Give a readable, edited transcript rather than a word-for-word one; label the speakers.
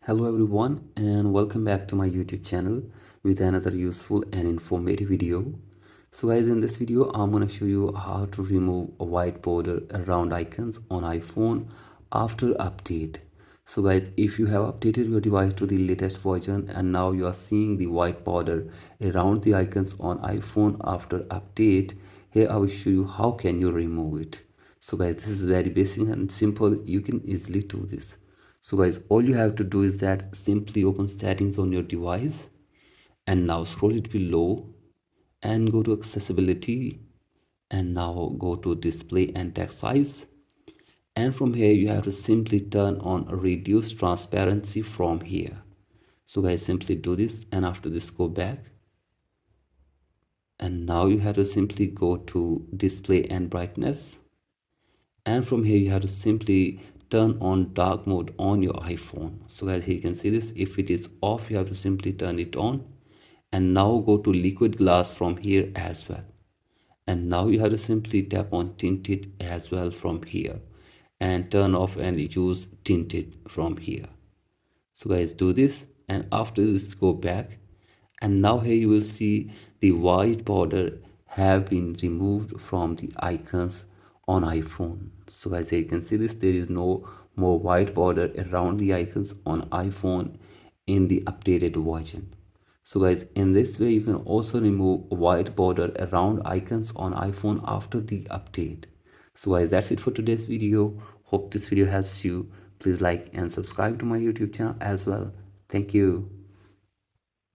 Speaker 1: Hello everyone and welcome back to my YouTube channel with another useful and informative video. So guys, in this video I'm going to show you how to remove a white border around icons on iPhone after update. So guys, if you have updated your device to the latest version and now you are seeing the white border around the icons on iPhone after update, here I will show you how can you remove it. So guys, this is very basic and simple. You can easily do this. So guys, all you have to do is that simply open settings on your device and now scroll it below and go to accessibility and now go to display and text size, and from here you have to simply turn on reduce transparency from here. So guys, simply do this and after this go back and now you have to simply go to display and brightness, and from here you have to simply turn on dark mode on your iPhone. So guys, here you can see this. If it is off, you have to simply turn it on and now go to liquid glass from here as well, and now you have to simply tap on tinted as well from here and turn off and use tinted from here. So guys, do this and after this go back, and now here you will see the white border have been removed from the icons on iPhone. So guys, here you can see this, there is no more white border around the icons on iPhone in the updated version. So guys, in this way you can also remove a white border around icons on iPhone after the update. So guys, that's it for today's video. Hope this video helps you. Please like and subscribe to my YouTube channel as well. Thank you.